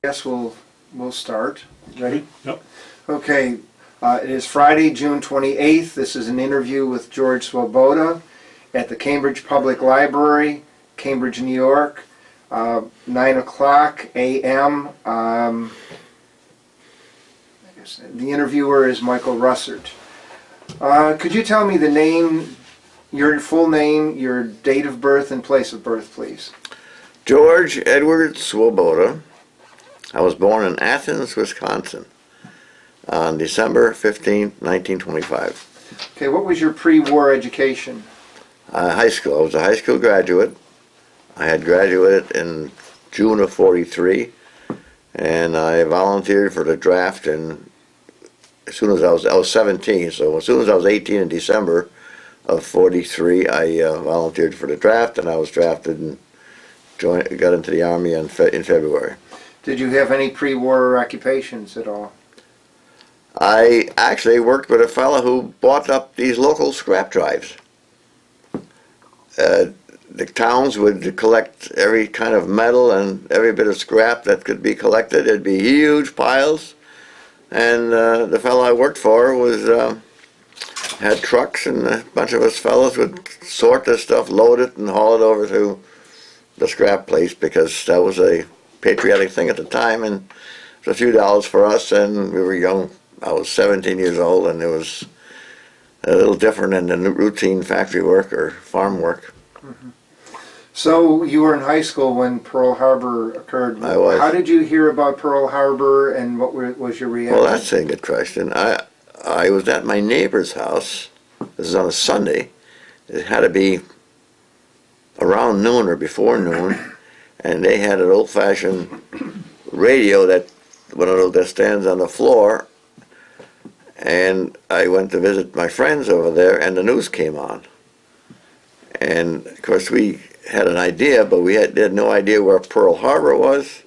Guess we'll start. Ready? Yep. Okay. It is Friday, June 28th. This is an interview with George Swoboda at the Cambridge Public Library, Cambridge, New York, 9 o'clock a.m. I guess the interviewer is Michael Russert. Could you tell me the name, your full name, your date of birth and place of birth, please? George Edward Swoboda. I was born in Athens, Wisconsin on December 15, 1925. Okay, what was your pre-war education? High school. I was a high school graduate. I had graduated in June of 43, and I volunteered for the draft. And as soon as I was 17, so as soon as I was 18 in December of 43, I volunteered for the draft, and I was drafted and got into the Army in February. Did you have any pre-war occupations at all? I actually worked with a fellow who bought up these local scrap drives. The towns would collect every kind of metal and every bit of scrap that could be collected. It'd be huge piles, and the fellow I worked for had trucks, and a bunch of us fellows would sort this stuff, load it, and haul it over to the scrap place, because that was a patriotic thing at the time, and it was a few dollars for us, and we were young. I was 17 years old, and it was a little different than the routine factory work or farm work. Mm-hmm. So you were in high school when Pearl Harbor occurred. I was. How did you hear about Pearl Harbor, and what was your reaction? Well, that's a good question. I was at my neighbor's house. This is on a Sunday. It had to be around noon or before noon, and they had an old-fashioned radio, one of those that stands on the floor, and I went to visit my friends over there, and the news came on. And of course we had an idea, but we had no idea where Pearl Harbor was.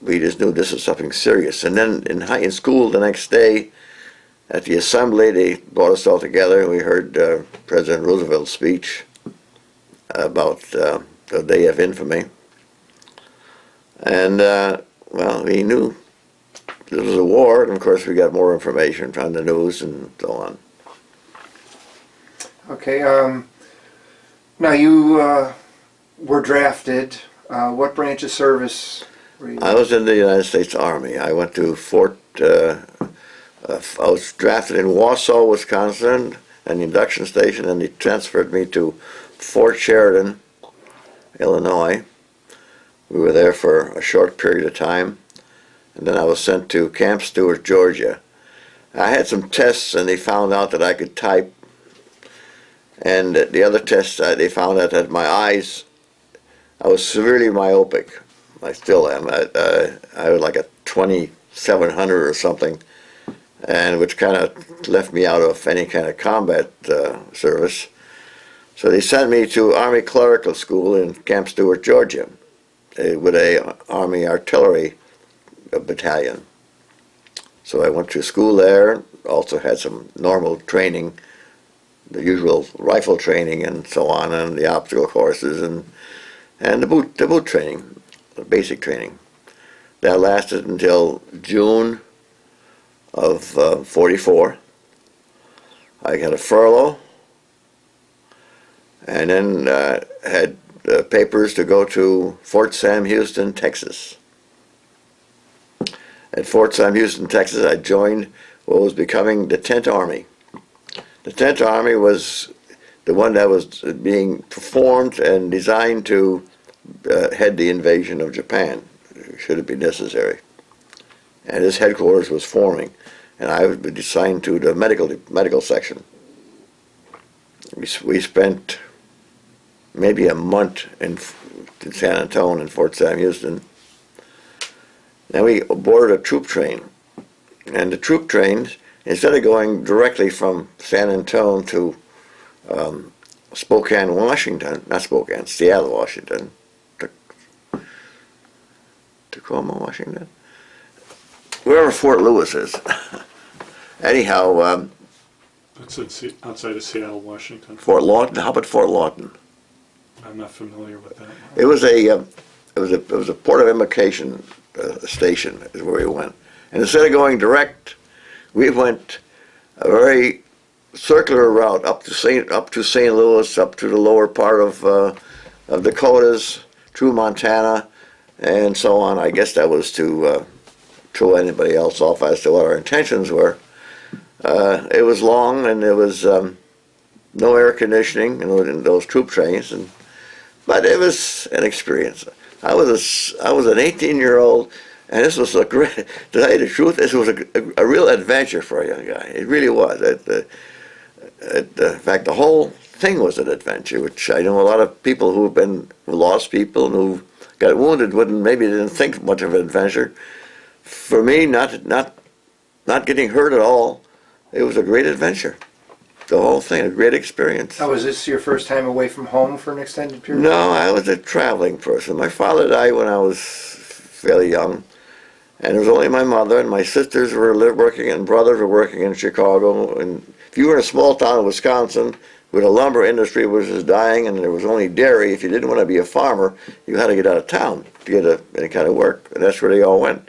We just knew this was something serious. And then in school the next day, at the assembly, they brought us all together, and we heard President Roosevelt's speech about the Day of Infamy. And, well, we knew this was a war, and of course we got more information from the news and so on. Okay, now you were drafted. What branch of service were you in? I was in the United States Army. I went to I was drafted in Wausau, Wisconsin, and the induction station, and they transferred me to Fort Sheridan, Illinois. We were there for a short period of time, and then I was sent to Camp Stewart, Georgia. I had some tests, and they found out that I could type, and the other tests, they found out that my eyes, I was severely myopic. I still am. I was like a 2700 or something, and which kind of left me out of any kind of combat service. So they sent me to Army Clerical School in Camp Stewart, Georgia, with a Army Artillery battalion. So I went to school there, also had some normal training, the usual rifle training and so on, and the obstacle courses, and the boot training, the basic training. That lasted until June of 44. I got a furlough, and then had papers to go to Fort Sam Houston, Texas. At Fort Sam Houston, Texas, I joined what was becoming the 10th Army. The 10th Army was the one that was being performed and designed to head the invasion of Japan, should it be necessary. And its headquarters was forming, and I was assigned to the medical section. We spent maybe a month in San Antonio and Fort Sam Houston. Then we boarded a troop train, and the troop trains, instead of going directly from San Antonio to Spokane, Washington, not Spokane, Seattle, Washington, Tacoma, Washington, wherever Fort Lewis is. Anyhow, That's outside of Seattle, Washington. Fort Lawton. How about Fort Lawton? I'm not familiar with that. It was it was a port of embarkation station is where we went. And instead of going direct, we went a very circular route up to St. Louis, up to the lower part of Dakotas, through Montana, and so on. I guess that was to throw anybody else off as to what our intentions were. It was long, and there was no air conditioning in those troop trains, but it was an experience. I was an 18-year-old, and this was a great. To tell you the truth, this was a real adventure for a young guy. It really was. In fact, the whole thing was an adventure, which I know a lot of people who lost people and who got wounded didn't think much of an adventure. For me, not getting hurt at all, it was a great adventure. The whole thing, a great experience. Was this your first time away from home for an extended period? No, I was a traveling person. My father died when I was fairly young, and it was only my mother, and my sisters were working, and brothers were working in Chicago. And if you were in a small town in Wisconsin where the lumber industry was just dying and there was only dairy, if you didn't want to be a farmer, you had to get out of town to get any kind of work, and that's where they all went.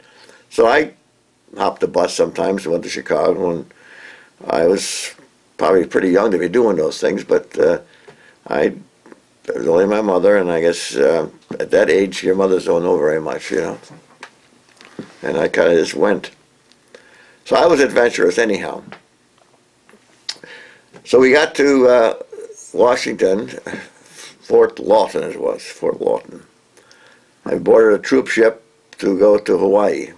So I hopped the bus sometimes and went to Chicago, and I was probably pretty young to be doing those things, but it was only my mother, and I guess at that age your mothers don't know very much, and I kind of just went. So I was adventurous anyhow. So we got to Washington, Fort Lawton it was, Fort Lawton. I boarded a troop ship to go to Hawaii,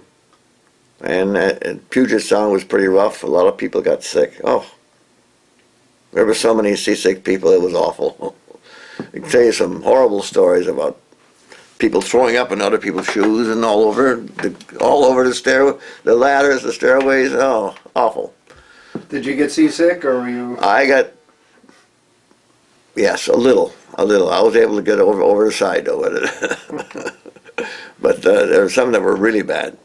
and Puget Sound was pretty rough. A lot of people got sick. Oh, there were so many seasick people, it was awful. I can tell you some horrible stories about people throwing up in other people's shoes and all over the ladders, the stairways. Oh, awful. Did you get seasick, or were you? I got, yes, a little. I was able to get over the side though with it. But there were some that were really bad.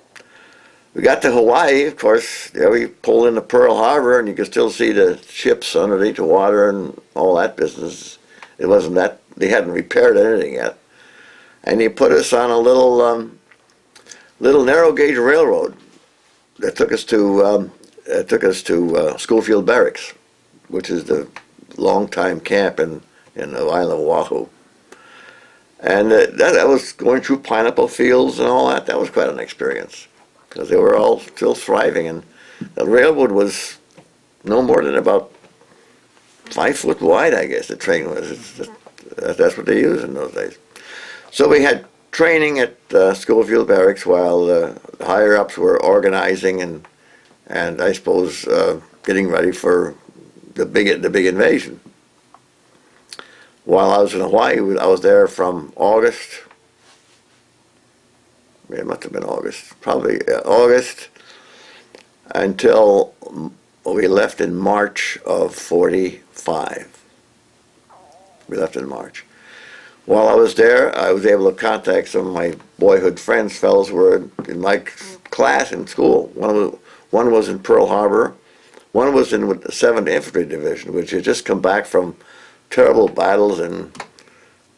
We got to Hawaii, of course. There we pulled into Pearl Harbor, and you could still see the ships underneath the water and all that business. It wasn't that, they hadn't repaired anything yet. And he put us on a little narrow gauge railroad that took us to Schofield Barracks, which is the long-time camp in the island of Oahu. And that was going through pineapple fields and all that. That was quite an experience, because they were all still thriving, and the railroad was no more than about 5 foot wide, I guess the train was. That's what they used in those days. So we had training at Schofield Barracks while the higher-ups were organizing and I suppose getting ready for the big invasion. While I was in Hawaii, I was there from August. It must have been August, probably August, until we left in March of '45. We left in March. While I was there, I was able to contact some of my boyhood friends, fellows who were in my class in school. One was in Pearl Harbor. One was in the 7th Infantry Division, which had just come back from terrible battles, and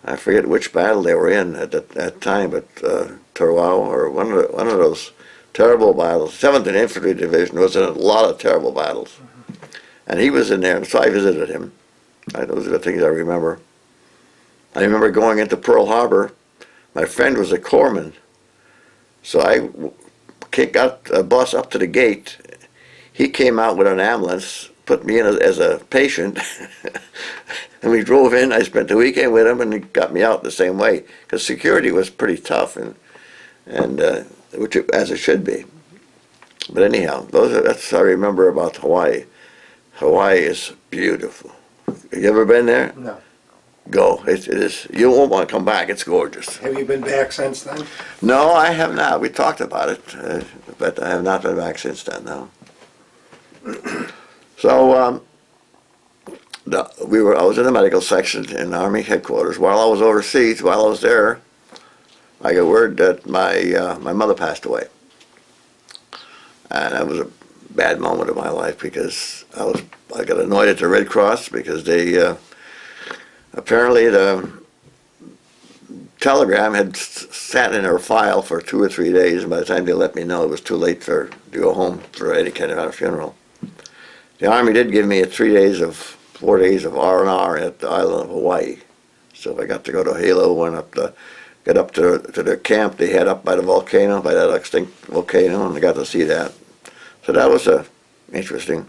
I forget which battle they were in at that time, but Tarawa or one of those terrible battles. 7th Infantry Division was in a lot of terrible battles, and he was in there, and so I visited him. Those are the things I remember. I remember going into Pearl Harbor. My friend was a corpsman, so I got a bus up to the gate. He came out with an ambulance, put me in as a patient, and we drove in. I spent the weekend with him, and he got me out the same way, because security was pretty tough, and which as it should be. But anyhow, that's what I remember about Hawaii. Hawaii is beautiful. Have you ever been there? No. Go. It is. You won't want to come back. It's gorgeous. Have you been back since then? No, I have not. We talked about it, but I have not been back since then. No. So I was in the medical section in Army headquarters. While I was overseas, while I was there, I got word that my mother passed away, and that was a bad moment of my life, because I got annoyed at the Red Cross, because they apparently the telegram had sat in our file for 2 or 3 days, and by the time they let me know, it was too late to go home for any kind of funeral. The Army did give me 4 days of R&R at the island of Hawaii. So I got to go to Hilo, got up to the camp they had up by the volcano, by that extinct volcano, and I got to see that. So that was interesting.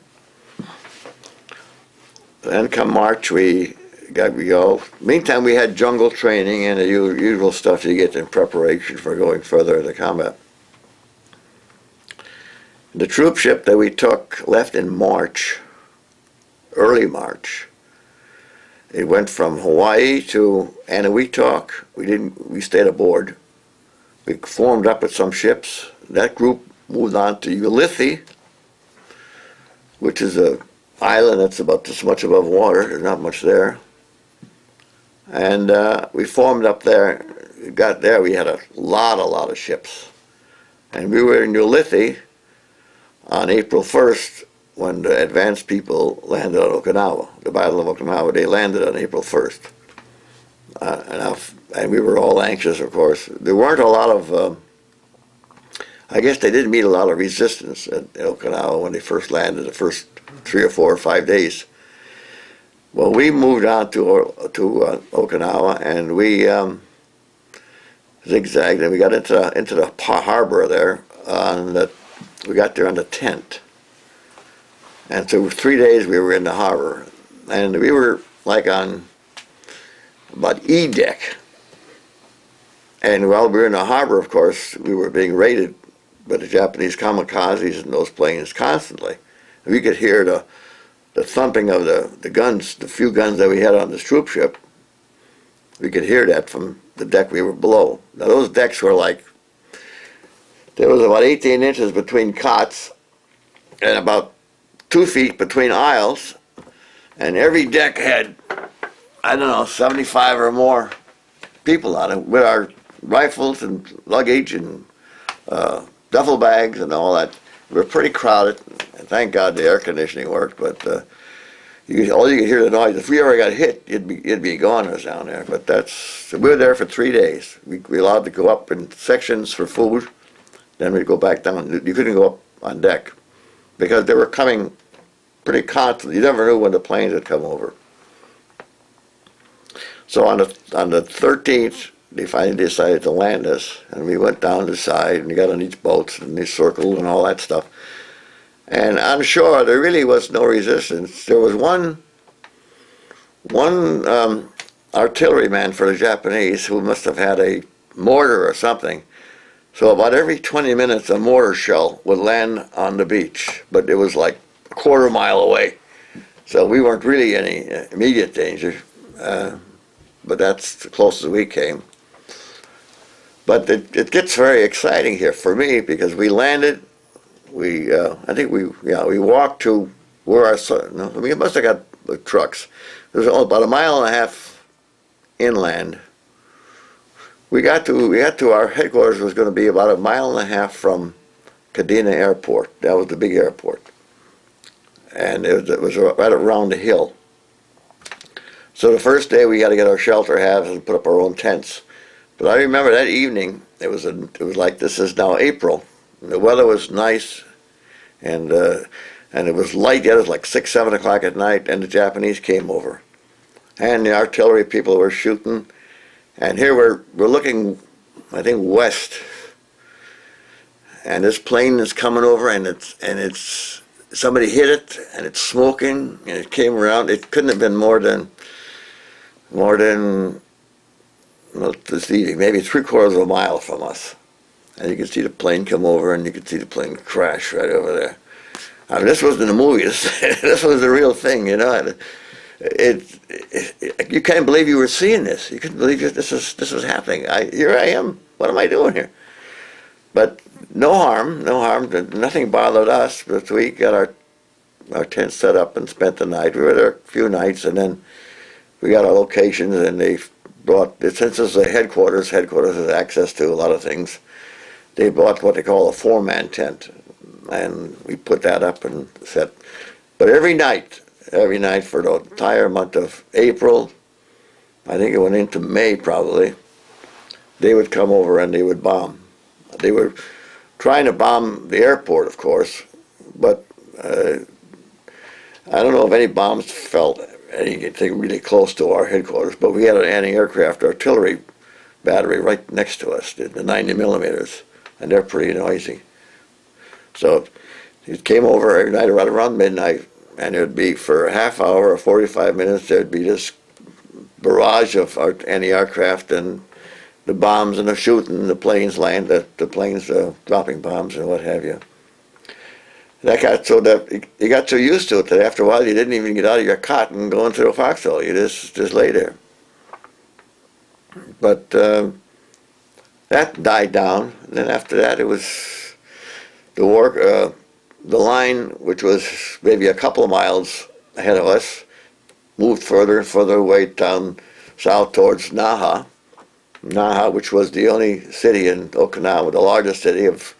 Then come March, we go. Meantime, we had jungle training and the usual stuff you get in preparation for going further into combat. The troop ship that we took left in March, early March. It went from Hawaii to Eniwetok. We stayed aboard. We formed up with some ships. That group moved on to Ulithi, which is an island that's about this much above water. There's not much there. And we formed up there. We got there, we had a lot of ships. And we were in Ulithi on April 1st when the advanced people landed on Okinawa. The Battle of Okinawa, they landed on April 1st. And we were all anxious, of course. There weren't a lot of, I guess they didn't meet a lot of resistance at Okinawa when they first landed, the first 3 or 4 or 5 days. Well, we moved on to Okinawa, and we zigzagged, and we got into the harbor there, and we got there on the 10th. And so 3 days we were in the harbor, and we were like on about E deck. And while we were in the harbor, of course, we were being raided by the Japanese kamikazes in those planes constantly. We could hear the thumping of the guns, the few guns that we had on this troop ship. We could hear that from the deck we were below. Now those decks were like, there was about 18 inches between cots and about 2 feet between aisles, and every deck had, I don't know, 75 or more people on it with our rifles and luggage and duffel bags and all that. We were pretty crowded, and thank God the air conditioning worked, but all you could hear the noise. If we ever got hit, you'd be goners down there. But we were there for 3 days. We were allowed to go up in sections for food, then we'd go back down. You couldn't go up on deck because they were coming pretty constantly. You never knew when the planes would come over. So on the 13th, they finally decided to land us, and we went down the side, and we got on these boats, and they circled and all that stuff. And on shore, there really was no resistance. There was one artilleryman for the Japanese who must have had a mortar or something. So about every 20 minutes, a mortar shell would land on the beach, but it was like a quarter mile away. So we weren't really in any immediate danger, but that's the closest we came. But it gets very exciting here for me because we landed. We walked to where we must have got the trucks. It was about 1.5 miles inland. We got to our headquarters was going to be about 1.5 miles from Kadena Airport. That was the big airport, and it was right around the hill. So the first day we got to get our shelter halves and put up our own tents. But I remember that evening, it was like this is now April. The weather was nice, and it was light yet. It was like 6, 7 o'clock at night, and the Japanese came over. And the artillery people were shooting. And here we're looking, I think, west. And this plane is coming over, and it's somebody hit it, and it's smoking, and it came around. It couldn't have been more than this evening, maybe 3/4 of a mile from us. And you could see the plane come over, and you could see the plane crash right over there. I mean, this wasn't a movie. This was the real thing, you know. You can't believe you were seeing this. You couldn't believe this was happening. Here I am. What am I doing here? But no harm. Nothing bothered us. But we got our tent set up and spent the night. We were there a few nights, and then we got our locations, and they brought, since it's a headquarters has access to a lot of things, they bought what they call a 4-man tent, and we put that up and set. But every night for the entire month of April, I think it went into May probably, they would come over and they would bomb. They were trying to bomb the airport, of course, but I don't know if any bombs fell anything really close to our headquarters, but we had an anti-aircraft artillery battery right next to us, the 90 millimeters, and they're pretty noisy. So it came over every night around midnight, and it would be for a half hour or 45 minutes, there'd be this barrage of anti-aircraft and the bombs and the shooting, the planes the planes dropping bombs and what have you. That got so that you got so used to it that after a while you didn't even get out of your cot and go into a foxhole. You just lay there. But that died down. And then after that, it was the war. The line, which was maybe a couple of miles ahead of us, moved further and further away down south towards Naha. Naha, which was the only city in Okinawa, the largest city of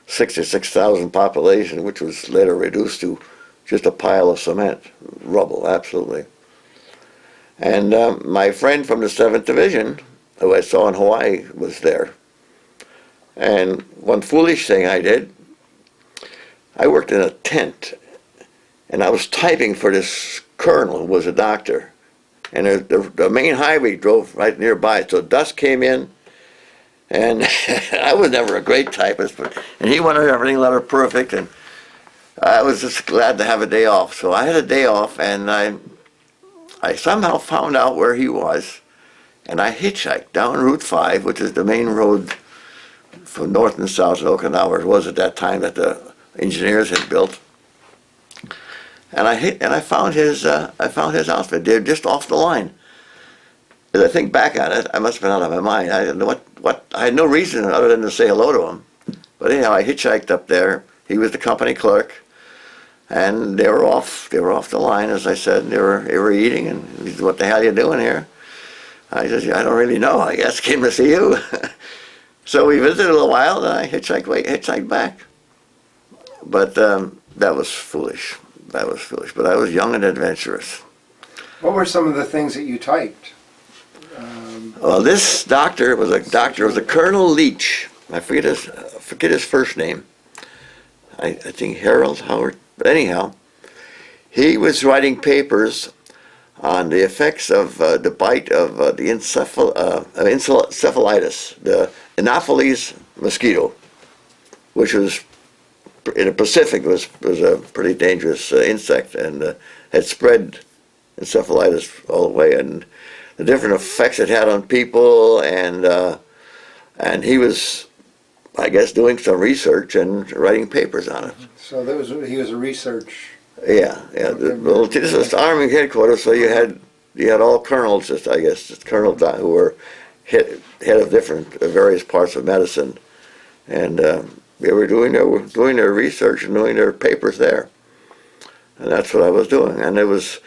66,000 population, which was later reduced to just a pile of cement, rubble, absolutely. And my friend from the 7th Division, who I saw in Hawaii, was there. And one foolish thing I did, I worked in a tent, and I was typing for this colonel who was a doctor. And the main highway drove right nearby, so dust came in, and I was never a great typist, and he wanted everything letter perfect, and I was just glad to have a day off. So I had a day off, and I somehow found out where he was, and I hitchhiked down Route 5, which is the main road from north and south of Okinawa. It was at that time that the engineers had built. And I found his outfit. They're just off the line. As I think back on it, I must have been out of my mind. I didn't know I had no reason other than to say hello to him. But anyhow, I hitchhiked up there. He was the company clerk, and they were off the line, as I said. And they were eating, and he said, "What the hell are you doing here?" I said, "I don't really know. I guess came to see you." So we visited a little while, and I hitchhiked back. But that was foolish. That was foolish. But I was young and adventurous. What were some of the things that you typed? Well, this doctor was a Colonel Leach. I forget his first name. I think Harold Howard. But anyhow, he was writing papers on the effects of the bite of the encephalitis, the Anopheles mosquito, which was in the Pacific was a pretty dangerous insect, and had spread encephalitis all the way, and the different effects it had on people, and he was, I guess, doing some research and writing papers on it. So he was a research. Yeah. Well, this was Army headquarters, so you had all colonels, I guess, colonels who were head of various parts of medicine, and they were doing their research and doing their papers there, and that's what I was doing. And it was,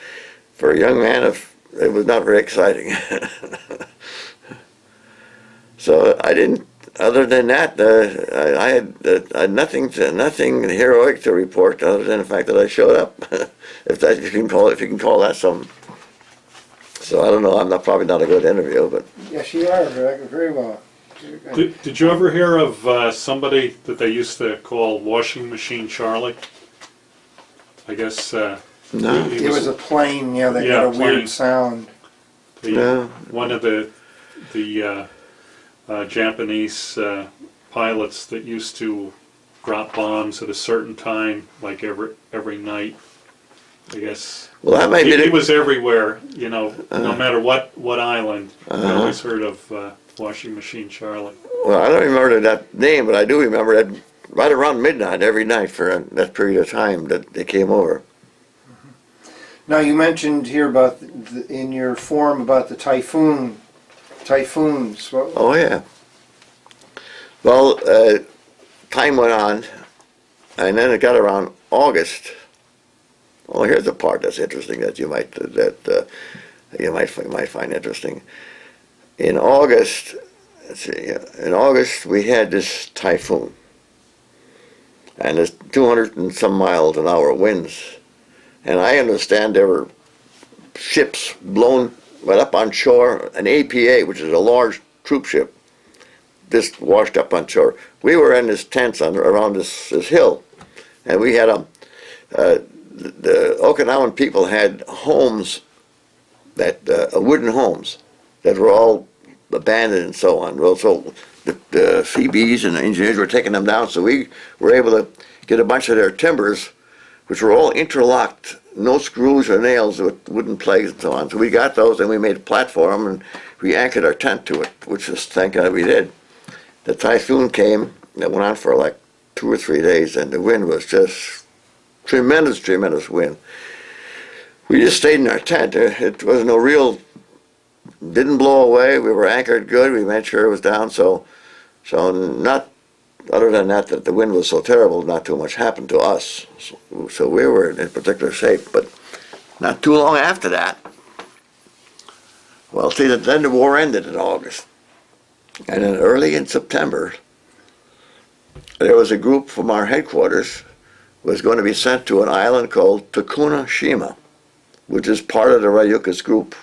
for a young man, it was not very exciting. So I didn't. Other than that, I had nothing heroic to report, other than the fact that I showed up. if you can call that something. So I don't know. I'm probably not a good interview, but Yes, you are very well. Did you ever hear of somebody that they used to call Washing Machine Charlie? I guess no. It was a plane, that got a plane. weird sound. No. One of the Japanese pilots that used to drop bombs at a certain time, like every night. I guess. Well, that might be. He was everywhere, no matter what island. I always heard of Washing Machine Charlie. Well, I don't remember that name, but I do remember that right around midnight every night for that period of time that they came over. Now, you mentioned here about in your form about the typhoons. Oh yeah. Well, time went on, and then it got around August. Well, here's the part that's interesting that you might find interesting. In August, we had this typhoon, and there's 200 and some miles an hour winds, and I understand there were ships blown right up on shore, an APA, which is a large troop ship, just washed up on shore. We were in this tents around this hill, and we had the Okinawan people had homes that wooden homes that were all abandoned and so on. Well, so the CBs and the engineers were taking them down, so we were able to get a bunch of their timbers, which were all interlocked, no screws or nails with wooden pegs and so on. So we got those and we made a platform and we anchored our tent to it, which is, thank God we did. The typhoon came, that went on for like 2 or 3 days, and the wind was just tremendous, tremendous wind. We just stayed in our tent. It was no real, didn't blow away. We were anchored good. We made sure it was down. So not, other than that the wind was so terrible, not too much happened to us. So we were in particular shape. But not too long after that, well, see, then the war ended in August. And then early in September, there was a group from our headquarters was going to be sent to an island called Tokunashima, which is part of the Ryukyus group.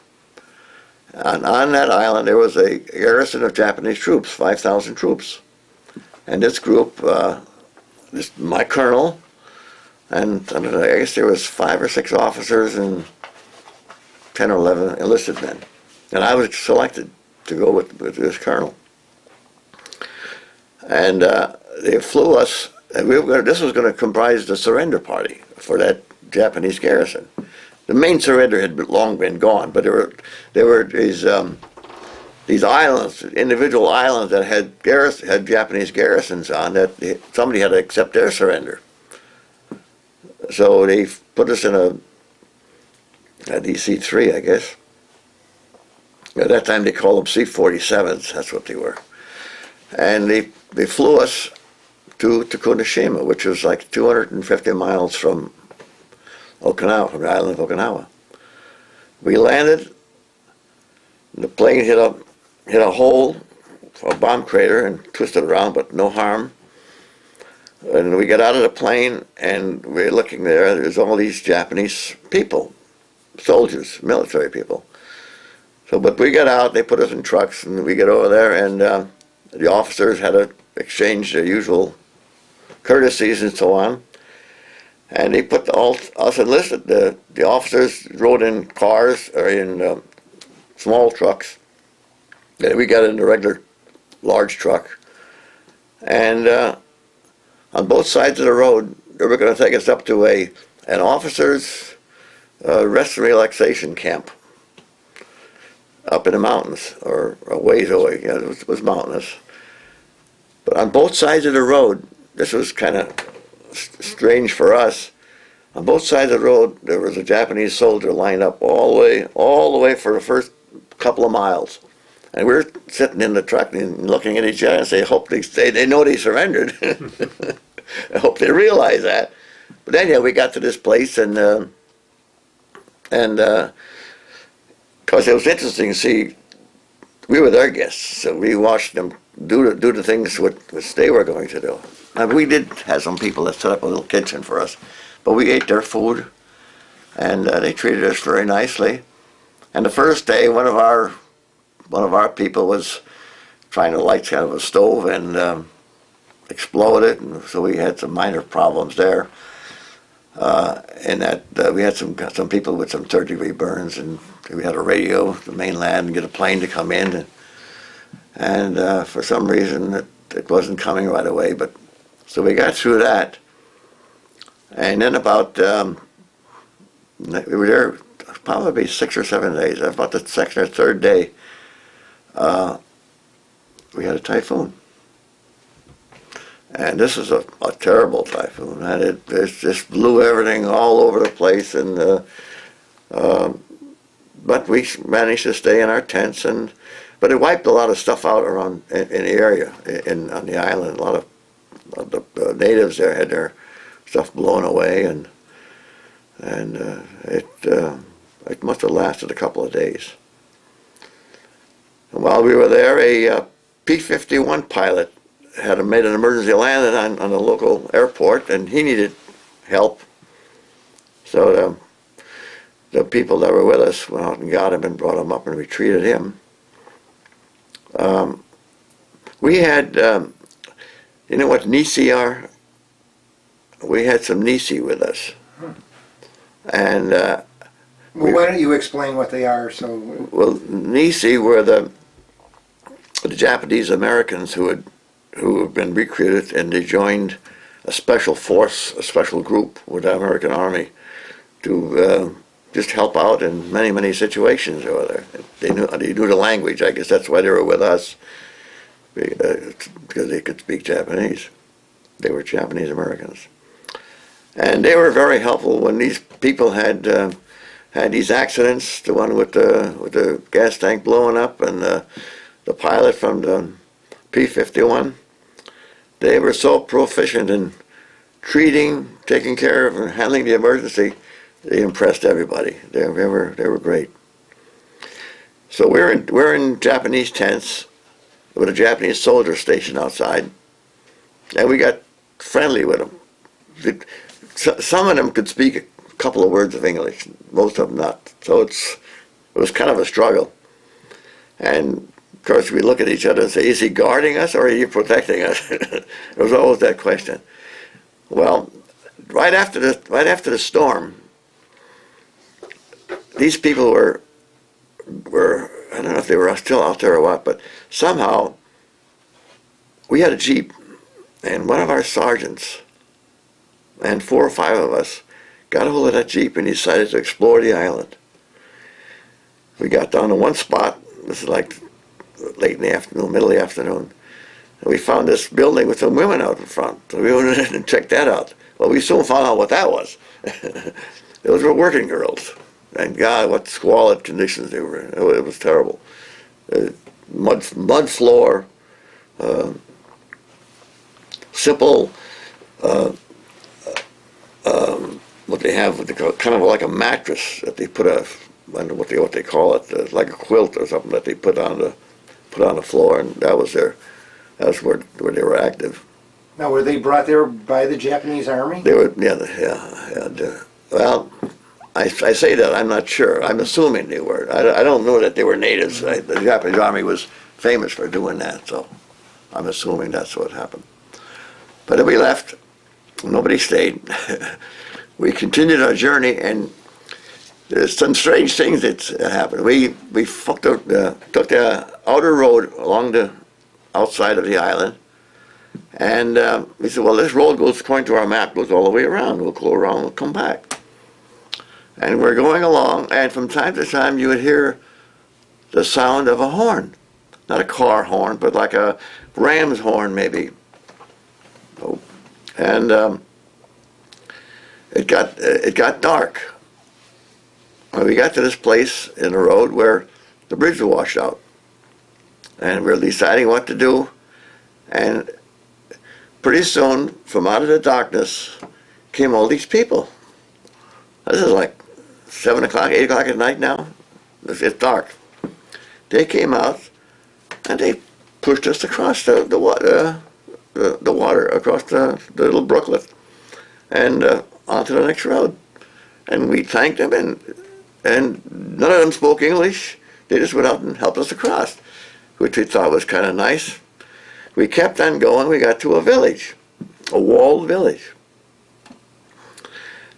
And on that island there was a garrison of Japanese troops, 5,000 troops. And this group, my colonel, and I don't know, I guess there was 5 or 6 officers and 10 or 11 enlisted men. And I was selected to go with this colonel. And they flew us, and this was going to comprise the surrender party for that Japanese garrison. The main surrender had long been gone, but there were these islands, individual islands that had Japanese garrisons on that somebody had to accept their surrender. So they put us in a DC-3, I guess. At that time they called them C-47s, that's what they were. And they flew us to Tokunashima, which was like 250 miles from Okinawa, from the island of Okinawa. We landed, the plane hit a hole, a bomb crater, and twisted around, but no harm. And we got out of the plane, and we're looking there's all these Japanese people, soldiers, military people. So, but we got out, they put us in trucks, and we get over there, and the officers had to exchange their usual courtesies and so on. And they put us enlisted. The officers rode in cars or in small trucks. And we got in the regular large truck. And on both sides of the road, they were going to take us up to an officers' rest and relaxation camp up in the mountains, or a ways away. Yeah, it was mountainous. But on both sides of the road, this was kind of strange for us. On both sides of the road, there was a Japanese soldier lined up all the way for the first couple of miles. And we were sitting in the truck and looking at each other and say, hope they know they surrendered. I hope they realize that. But then, yeah, we got to this place, and because it was interesting to see, we were their guests, so we watched them do the things which they were going to do. Now, we did have some people that set up a little kitchen for us, but we ate their food, and they treated us very nicely. And the first day, one of our people was trying to light kind of a stove and exploded, and so we had some minor problems there. And that we had some people with some third-degree burns, and we had a radio to the mainland and get a plane to come in, and for some reason it wasn't coming right away. But so we got through that, and then about we were there probably 6 or 7 days. About the second or third day, we had a typhoon. And this is a terrible typhoon, and it just blew everything all over the place. And but we managed to stay in our tents, but it wiped a lot of stuff out around in the area, on the island. A lot of the natives there had their stuff blown away, and it must have lasted a couple of days. And while we were there, a P-51 pilot had made an emergency landing on the local airport, and he needed help. So the people that were with us went out and got him and brought him up, and we treated him. We had, you know what nisi are? We had some nisi with us. And, Well, why don't you explain what they are? So, well, nisi were the Japanese Americans who had been recruited, and they joined a special force, a special group with the American Army to just help out in many, many situations over there. They knew the language. I guess that's why they were with us, because they could speak Japanese. They were Japanese Americans. And they were very helpful when these people had these accidents, the one with the gas tank blowing up, and the pilot from the P-51. They were so proficient in treating, taking care of, and handling the emergency. They impressed everybody. They were great. So we're in Japanese tents with a Japanese soldier stationed outside, and we got friendly with them. Some of them could speak a couple of words of English, most of them not. So it was kind of a struggle. And of course, we look at each other and say, is he guarding us or are you protecting us? It was always that question. Well, right after the storm, these people were I don't know if they were still out there or what, but somehow we had a Jeep, and one of our sergeants and 4 or 5 of us got a hold of that Jeep and decided to explore the island. We got down to one spot. This is like late in the afternoon, middle of the afternoon. And we found this building with some women out in front. So we went in and checked that out. Well, we soon found out what that was. Those were working girls. And God, what squalid conditions they were in. It was terrible. Mud floor, simple, what they have, kind of like a mattress that they put I don't know what they call it, like a quilt or something that they put on the floor, and that was where they were active. now were they brought there by the Japanese Army? They were, well, I say that, I'm not sure. I'm assuming they were. I don't know that they were natives. The Japanese Army was famous for doing that, so I'm assuming that's what happened. But then we left. Nobody stayed. We continued our journey, and there's some strange things that happened. We took the outer road along the outside of the island, and we said, well, this road goes, according to our map, goes all the way around. We'll go around, we'll come back. And we're going along, and from time to time you would hear the sound of a horn. Not a car horn, but like a ram's horn maybe. Oh. And it got dark. We got to this place in the road where the bridge was washed out. And we were deciding what to do. And pretty soon, from out of the darkness, came all these people. This is like 7 o'clock, 8 o'clock at night now. It's dark. They came out and they pushed us across the water, across the little brooklet, and onto the next road. And we thanked them, and none of them spoke English. They just went out and helped us across, which we thought was kind of nice. We kept on going. We got to a village, a walled village.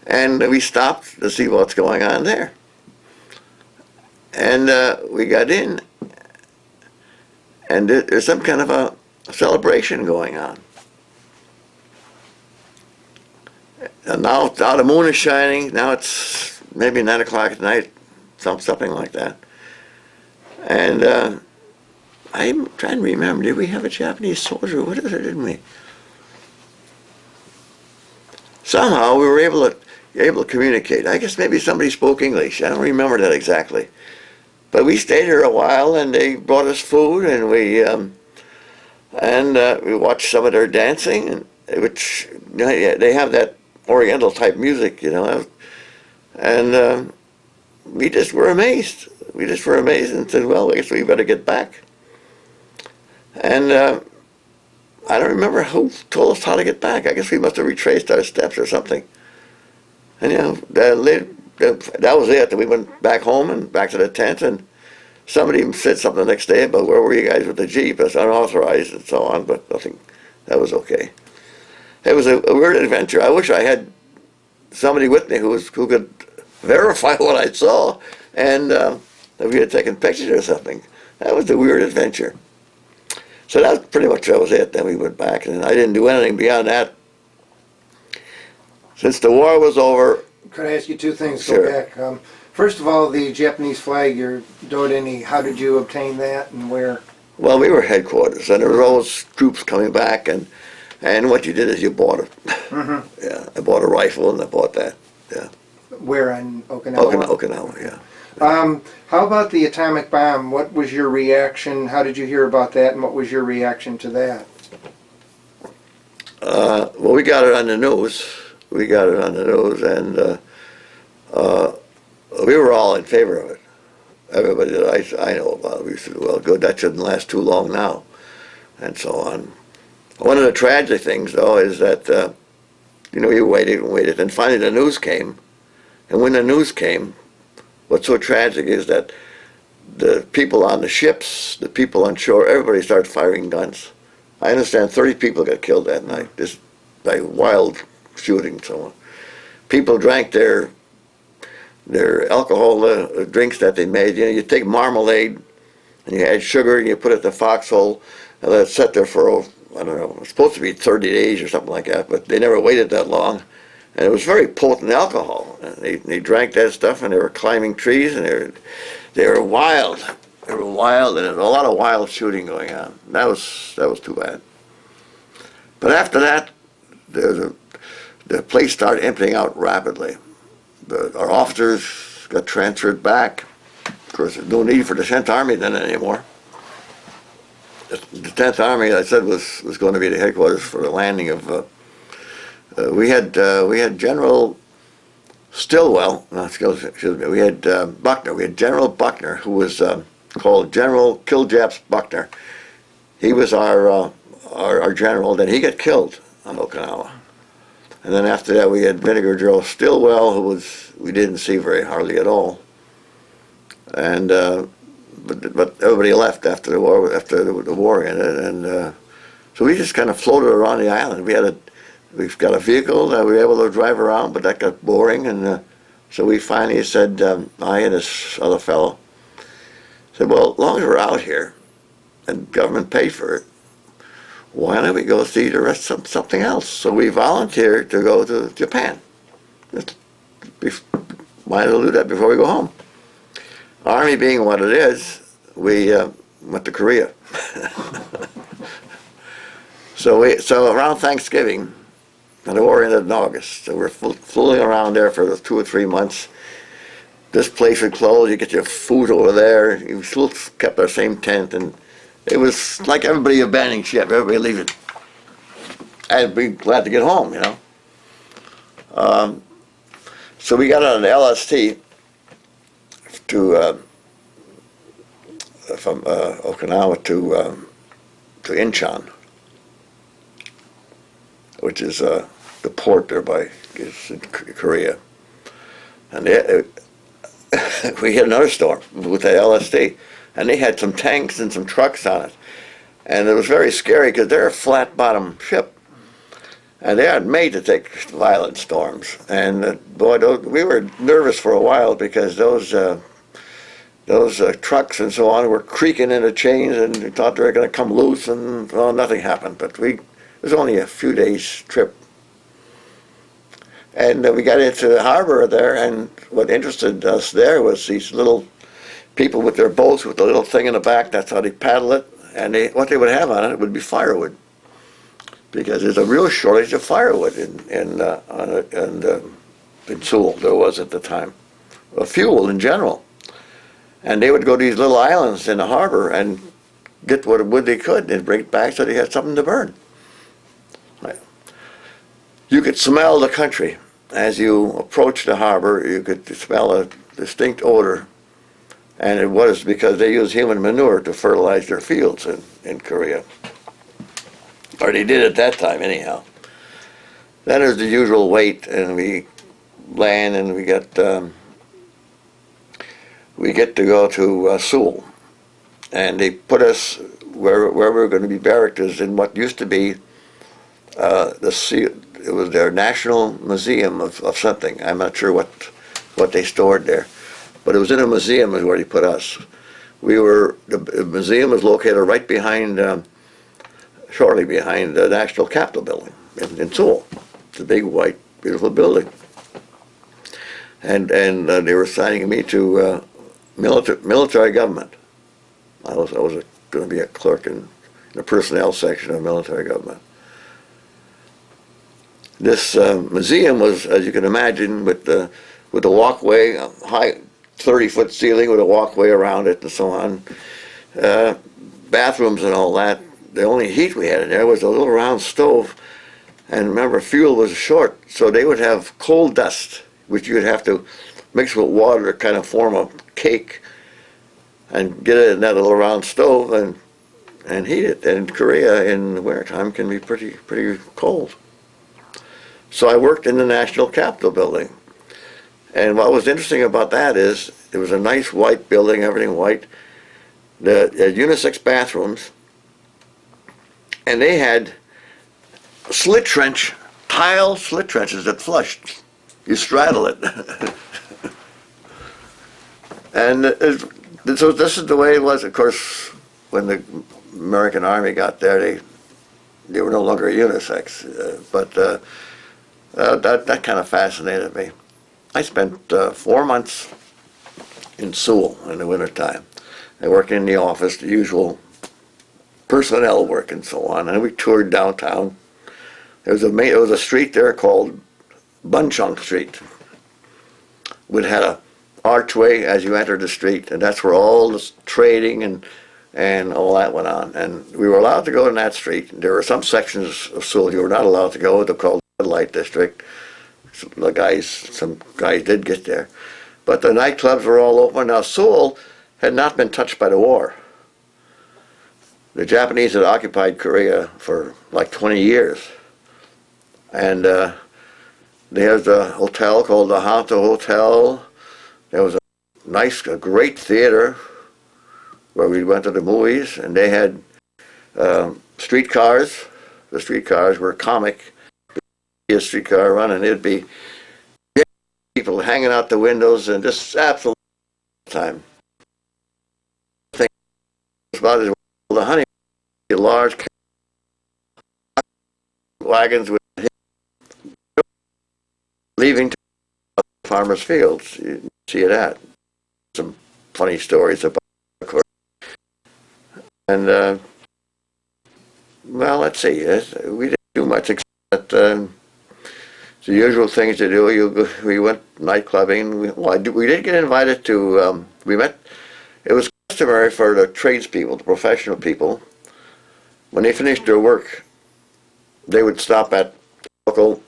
And we stopped to see what's going on there. And we got in, and there's some kind of a celebration going on. And now the moon is shining. Now it's maybe 9 o'clock at night, something like that. And I'm trying to remember, did we have a Japanese soldier with us or didn't we? Somehow we were able to communicate. I guess maybe somebody spoke English. I don't remember that exactly. But we stayed here a while, and they brought us food, and we watched some of their dancing, which they have that Oriental type music, and we just were amazed. We just were amazed and said, well, I guess we better get back. And I don't remember who told us how to get back. I guess we must have retraced our steps or something. And that was it. We went back home and back to the tent, and somebody even said something the next day about where were you guys with the Jeep? It's unauthorized and so on, but nothing. That was okay. It was a weird adventure. I wish I had somebody with me who could verify what I saw, and if we had taken pictures or something. That was a weird adventure. So that was it. Then we went back, and I didn't do anything beyond that. Since the war was over. Could I ask you two things? Sure. Go back. First of all, the Japanese flag, your Dodeni, how did you obtain that and where? Well, we were headquarters, and there were all those troops coming back, and what you did is you bought it. Mm-hmm. Yeah, I bought a rifle, and I bought that. Yeah. Where in Okinawa? Okinawa, yeah. How about the atomic bomb? What was your reaction? How did you hear about that, and what was your reaction to that? Well, we got it on the news. And we were all in favor of it. Everybody that I know about, we said, well, good, that shouldn't last too long now, and so on. One of the tragic things, though, is that, you waited and waited, and finally the news came. And when the news came, what's so tragic is that the people on the ships, the people on shore, everybody started firing guns. I understand 30 people got killed that night, just by wild shooting. So people drank their alcohol drinks that they made. You take marmalade and you add sugar and you put it in the foxhole and let it sit there for, I don't know, it's supposed to be 30 days or something like that, but they never waited that long. And it was very potent alcohol. And they drank that stuff, and they were climbing trees, and they were wild. They were wild, and there was a lot of wild shooting going on. That was too bad. But after that, the place started emptying out rapidly. Our officers got transferred back. Of course, there's no need for the 10th Army then anymore. The 10th Army, I said, was going to be the headquarters for the landing of. We had General Stilwell. No, excuse me. We had Buckner. We had General Buckner, who was called General Killjaps Buckner. He was our general. Then he got killed on Okinawa. And then after that, we had Vinegar Joe Stilwell, we didn't see very hardly at all. And but everybody left after the war. After the war ended, and so we just kind of floated around the island. We've got a vehicle that we were able to drive around, but that got boring, and so we finally said, I and this other fellow said, well, as long as we're out here and government paid for it, why don't we go see the rest of something else? So we volunteered to go to Japan. Might as well do that before we go home. Army being what it is, we went to Korea. So around Thanksgiving, and the war ended in August, so we're fooling around there for 2 or 3 months. This place would close, you get your food over there, we still kept our same tent, and it was like everybody abandoning ship, everybody leaving. I'd be glad to get home, So we got on an LST from Okinawa to Incheon, which is the port there is in Korea. And we hit another storm with the LST, and they had some tanks and some trucks on it. And it was very scary because they're a flat-bottom ship, and they aren't made to take violent storms. And we were nervous for a while because those trucks and so on were creaking in the chains, and we thought they were going to come loose, and well, nothing happened. But it was only a few days trip. And we got into the harbor there, and what interested us there was these little people with their boats with the little thing in the back. That's how they paddle it. And what they would have on it would be firewood, because there's a real shortage of firewood in Seoul. There was at the time, fuel in general. And they would go to these little islands in the harbor and get what wood they could and bring it back so they had something to burn. You could smell the country. As you approached the harbor, you could smell a distinct odor. And it was because they used human manure to fertilize their fields in Korea. Or they did at that time, anyhow. Then there's the usual wait, and we land, and we get to go to Seoul. and they put us where we were going to be barracked is in what used to be it was their National Museum of something. I'm not sure what they stored there, but it was in a museum is where they put us. The museum was located right behind, shortly behind the National Capitol building in Seoul. It's a big, white, beautiful building. And they were assigning me to military government. I was going to be a clerk in the personnel section of military government. This museum was, as you can imagine, with the walkway, a high 30-foot ceiling with a walkway around it and so on. Bathrooms and all that. The only heat we had in there was a little round stove. And remember, fuel was short, so they would have coal dust, which you would have to mix with water to kind of form a cake and get it in that little round stove and heat it. And Korea in the wintertime can be pretty cold. So I worked in the National Capitol building. And what was interesting about that is it was a nice white building, everything white. The unisex bathrooms, and they had tile slit trenches that flushed. You straddle it. And so this is the way it was. Of course, when the American Army got there, they were no longer unisex. But that kind of fascinated me. I spent 4 months in Seoul in the wintertime. I worked in the office, the usual personnel work and so on, and we toured downtown. There was a street there called Buncheong Street. It had a archway as you entered the street, and that's where all the trading and all that went on. And we were allowed to go in that street. There were some sections of Seoul you were not allowed to go. They're called the red light district. Some guys did get there. But the nightclubs were all open. Now, Seoul had not been touched by the war. The Japanese had occupied Korea for like 20 years. And there's a hotel called the Hanto Hotel. There was a great theater where we went to the movies, and they had streetcars. The streetcars were comic. A streetcar run, and it'd be people hanging out the windows and just absolute time. I think it's about as well the honey, large wagons with leaving farmers' fields. You see it at some funny stories about it, of course. And well, let's see. We didn't do much except that. The usual things to do. We went night clubbing. We did get invited to. It was customary for the tradespeople, the professional people, when they finished their work, they would stop at local,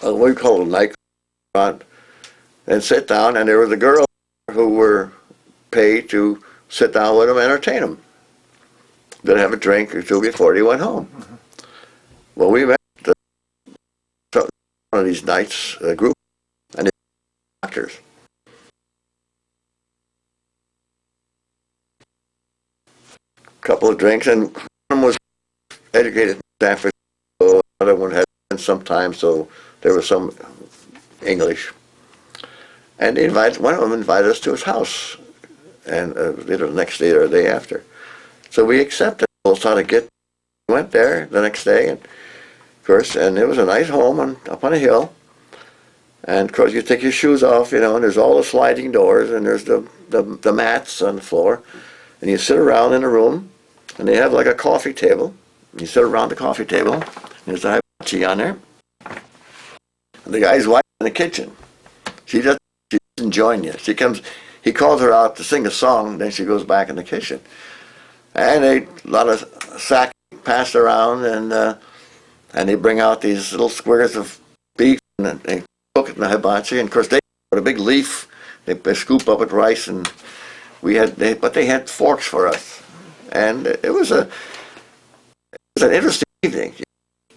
what we call a night club, and sit down. And there was a girl who were paid to sit down with them and entertain them. They'd have a drink or two before they went home. Mm-hmm. Well, we met one of these nights, a group, and they were doctors. A couple of drinks, and one was educated in San Francisco, another one had been some time, so there was some English. And one of them invited us to his house, and either the next day or the day after. So we accepted. We went there the next day, and of course, and it was a nice home up on a hill. And of course, you take your shoes off, and there's all the sliding doors, and there's the mats on the floor, and you sit around in a room, and they have like a coffee table. You sit around the coffee table, and there's a hibachi on there. And the guy's wife in the kitchen. She doesn't join you. He calls her out to sing a song, then she goes back in the kitchen. And a lot of sack passed around, and they bring out these little squares of beef, and they cook it in the hibachi. And of course, they put a big leaf. They scoop up with rice, and but they had forks for us. And it was an interesting evening.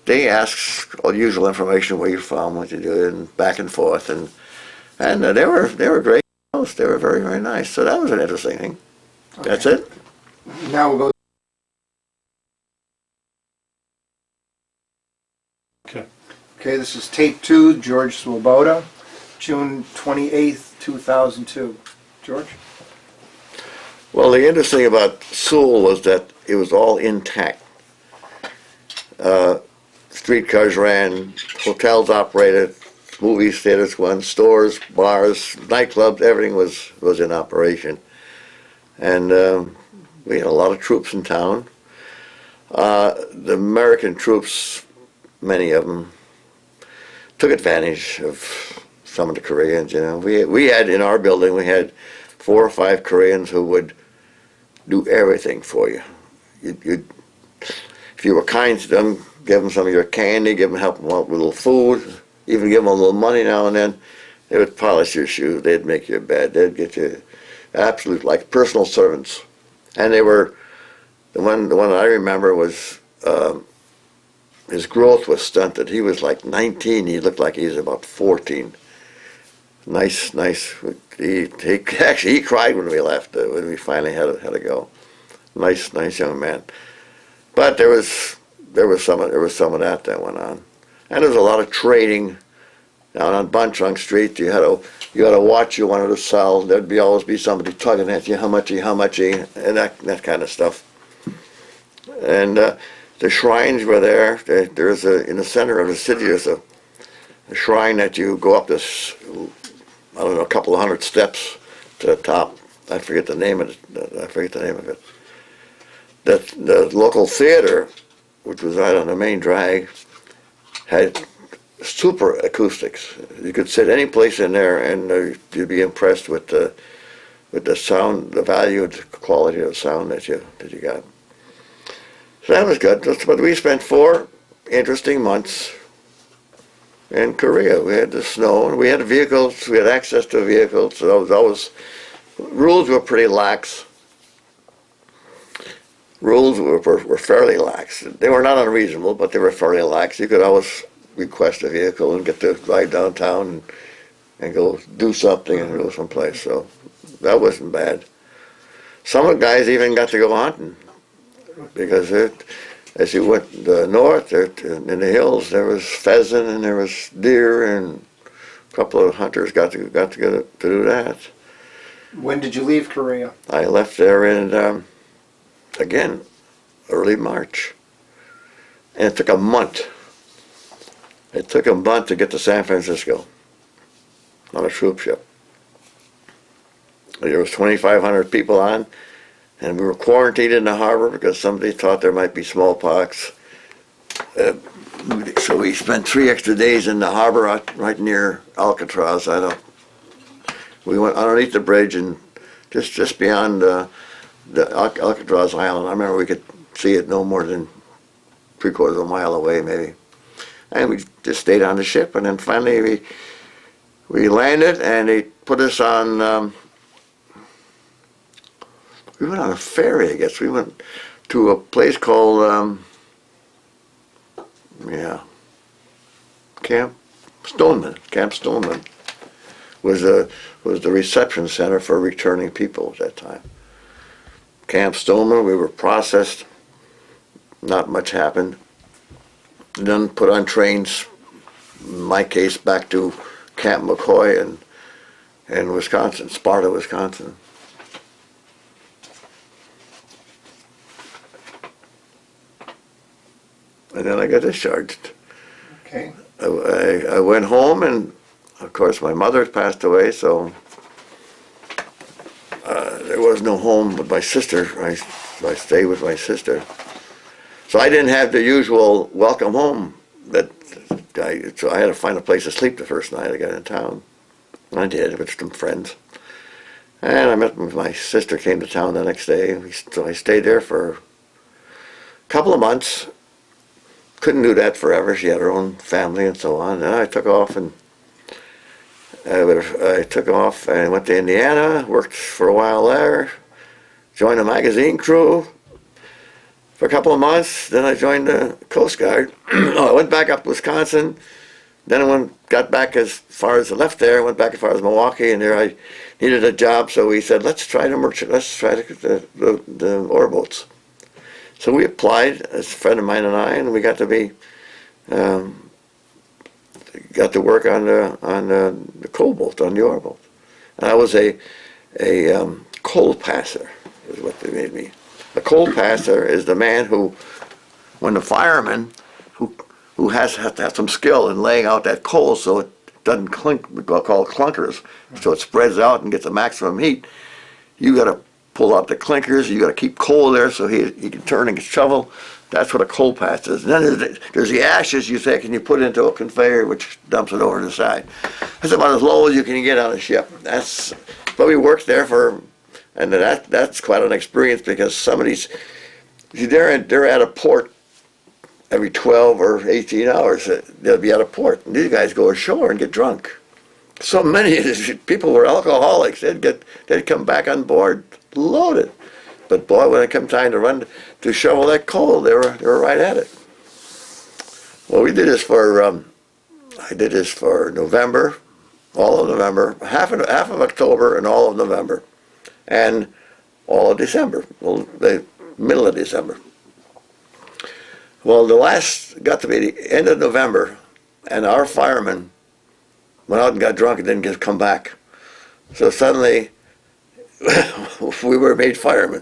They asked all the usual information, where you're from, what you do, and back and forth, and they were great hosts. They were very, very nice. So that was an interesting thing. Okay. That's it. Now we'll go. Okay. Okay, this is tape 2, George Swoboda, June 28th, 2002. George? Well, the interesting thing about Sewell was that it was all intact. Streetcars ran, hotels operated, movie theaters went, stores, bars, nightclubs, everything was in operation. And we had a lot of troops in town. The American troops, many of them, took advantage of some of the Koreans. You know, we had in our building, we had 4 or 5 Koreans who would do everything for you. If you were kind to them, give them some of your candy, help them out with a little food, even give them a little money now and then. They would polish your shoes, they'd make your bed, they'd get you absolute, like personal servants. And they were, the one I remember was, his growth was stunted. He was like 19, he looked like he was about 14. Nice. He cried when we left, when we finally had to go. Nice young man. But there was some of that went on, and there was a lot of trading down on Bunchung Street. You had a watch you wanted to sell. There'd always be somebody tugging at you, how muchy, and that kind of stuff. And the shrines were there. There's in the center of the city. There's a shrine that you go up this, I don't know, a couple of hundred steps to the top. I forget the name of it. The local theater, which was right on the main drag, had super acoustics. You could sit any place in there, and you'd be impressed with the sound, the value, the quality of the sound that you got. So that was good. But we spent 4 interesting months in Korea. We had the snow, and we had vehicles. We had access to vehicles. So rules were pretty lax. Rules were fairly lax. They were not unreasonable, but they were fairly lax. You could always request a vehicle and get to ride downtown and go do something and go someplace. So that wasn't bad. Some of the guys even got to go hunting, because as you went north in the hills, there was pheasant and there was deer, and a couple of hunters got to do that. When did you leave Korea? I left there in again, early March. And it took a month. It took a month to get to San Francisco on a troop ship. There was 2,500 people on, and we were quarantined in the harbor because somebody thought there might be smallpox. So we spent 3 extra days in the harbor right near Alcatraz. We went underneath the bridge and just beyond the Alcatraz Island. I remember we could see it no more than 3/4 of a mile away, maybe. And we just stayed on the ship, and then finally we landed, and they put us on. We went on a ferry, I guess. We went to a place called Camp Stoneman. Camp Stoneman was the reception center for returning people at that time. Camp Stoneman, we were processed, not much happened. Then put on trains, in my case, back to Camp McCoy in Wisconsin, Sparta, Wisconsin. And then I got discharged. Okay. I went home, and of course my mother had passed away, so there was no home with my sister. I stayed with my sister. So I didn't have the usual welcome home so I had to find a place to sleep the first night I got in town. I did, with some friends. And I met my sister, came to town the next day. So I stayed there for a couple of months. Couldn't do that forever. She had her own family and so on. And I took off and went to Indiana, worked for a while there, joined a magazine crew for a couple of months. Then I joined the Coast Guard. I went back up to Wisconsin, Then I got back as far as I left there, went back as far as Milwaukee, and there I needed a job, so we said, let's try the ore boats. So we applied, as a friend of mine and I, and we got to work on the coal boat, on the ore boat. And I was a coal passer, is what they made me. A coal passer is the man who, when the fireman, who has to have some skill in laying out that coal so it doesn't clink, we call it clunkers, so it spreads out and gets the maximum heat. You got to pull out the clinkers, you got to keep coal there so he can turn and shovel. That's what a coal pass is. And then there's the ashes you take and you put into a conveyor which dumps it over to the side. That's about as low as you can get on a ship. But we worked there and that's quite an experience because some of these, they're at a port every 12 or 18 hours. They'll be at a port. And these guys go ashore and get drunk. So many of these people were alcoholics. They'd come back on board loaded. But boy, when it come time to shovel that coal, they were right at it. Well, we did this for I did this for November, all of November, half of October, and all of November, and all of December. Well, the middle of December. Well, got to be the end of November, and our fireman went out and got drunk and didn't come back. So suddenly, we were made firemen.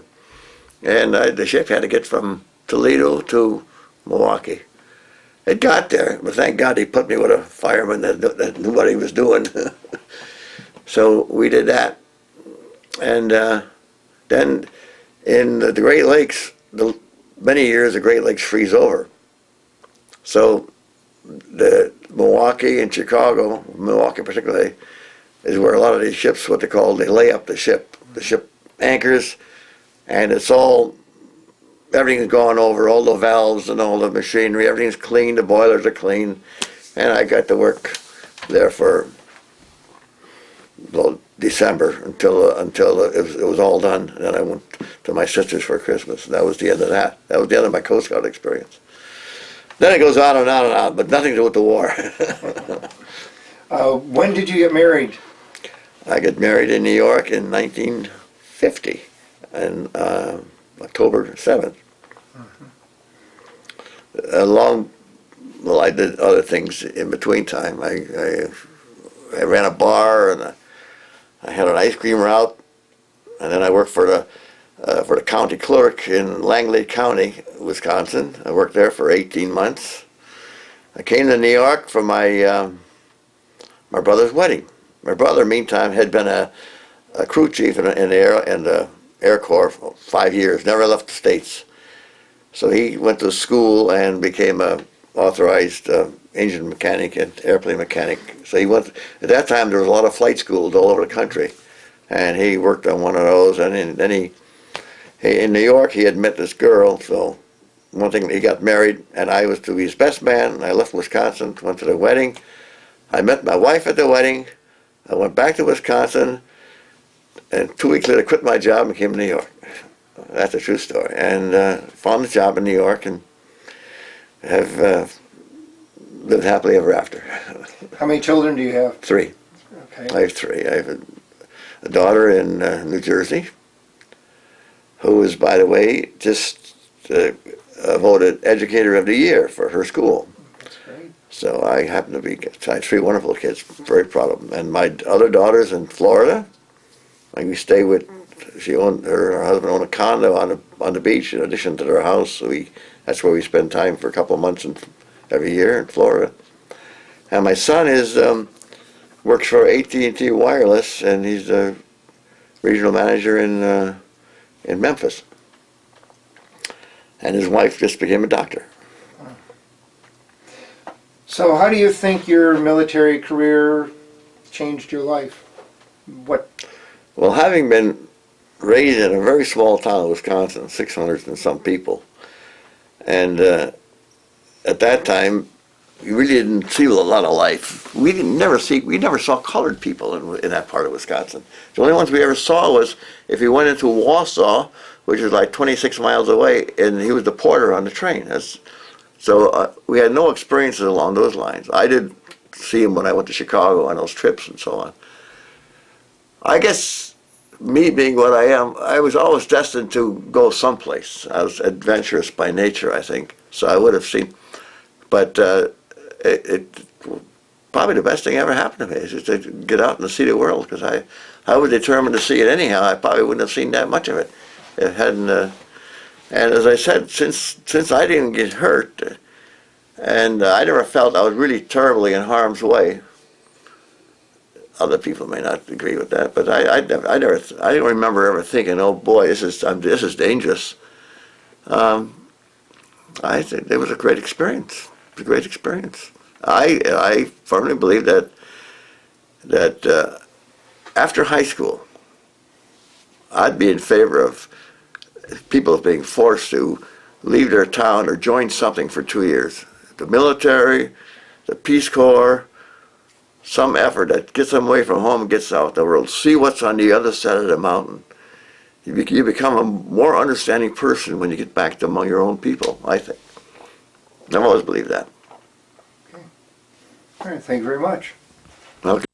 And the ship had to get from Toledo to Milwaukee. It got there, but thank God he put me with a fireman that knew what he was doing. So we did that. And then in the Great Lakes, many years the Great Lakes freeze over. So the Milwaukee and Chicago, Milwaukee particularly, is where a lot of these ships, what they lay up the ship. The ship anchors, and everything's gone over, all the valves and all the machinery, everything's clean, the boilers are clean, and I got to work there for December until it was all done. And then I went to my sister's for Christmas, and that was the end of that. That was the end of my Coast Guard experience. Then it goes on and on and on, but nothing to do with the war. When did you get married? I got married in New York in 1950, and October 7th. I did other things in between time. I ran a bar, and I had an ice cream route, and then I worked for the county clerk in Langley County, Wisconsin. I worked there for 18 months. I came to New York for my brother's wedding. My brother, meantime, had been a crew chief in the Air Corps for 5 years, never left the States. So he went to school and became a authorized engine mechanic and airplane mechanic. So he went, at that time there was a lot of flight schools all over the country. And he worked on one of those, and then he in New York he had met this girl, so one thing, he got married, and I was to be his best man. I left Wisconsin, went to the wedding. I met my wife at the wedding. I went back to Wisconsin, and 2 weeks later quit my job and came to New York. That's a true story. And found a job in New York and have lived happily ever after. How many children do you have? 3. Okay. I have 3. I have a daughter in New Jersey, who is, by the way, just voted Educator of the Year for her school. That's great. So I happen to be, I have 3 wonderful kids, very proud of them. And my other daughter's in Florida. Like we stay with, her husband owned a condo on the beach in addition to their house. So that's where we spend time for a couple of months every year in Florida. And my son works for AT&T Wireless, and he's a regional manager in Memphis. And his wife just became a doctor. So how do you think your military career changed your life? What? Well, having been raised in a very small town in Wisconsin, 600 and some people, and at that time, you really didn't see a lot of life. We never saw colored people in that part of Wisconsin. The only ones we ever saw was if you went into Wausau, which is like 26 miles away, and he was the porter on the train. So we had no experiences along those lines. I did see him when I went to Chicago on those trips and so on. I guess me being what I am, I was always destined to go someplace. I was adventurous by nature, I think. So I would have seen, but probably the best thing ever happened to me is just to get out and see the world, because I was determined to see it anyhow. I probably wouldn't have seen that much of it. It hadn't, and as I said, since I didn't get hurt, and I never felt I was really terribly in harm's way. Other people may not agree with that, but I don't remember ever thinking, "Oh boy, this is dangerous." I think it was a great experience. It was a great experience. I firmly believe that after high school, I'd be in favor of people being forced to leave their town or join something for 2 years. The military, the Peace Corps, some effort that gets them away from home and gets out in the world. See what's on the other side of the mountain. You become a more understanding person when you get back to among your own people, I think. I've always believed that. All right, thank you very much. Okay.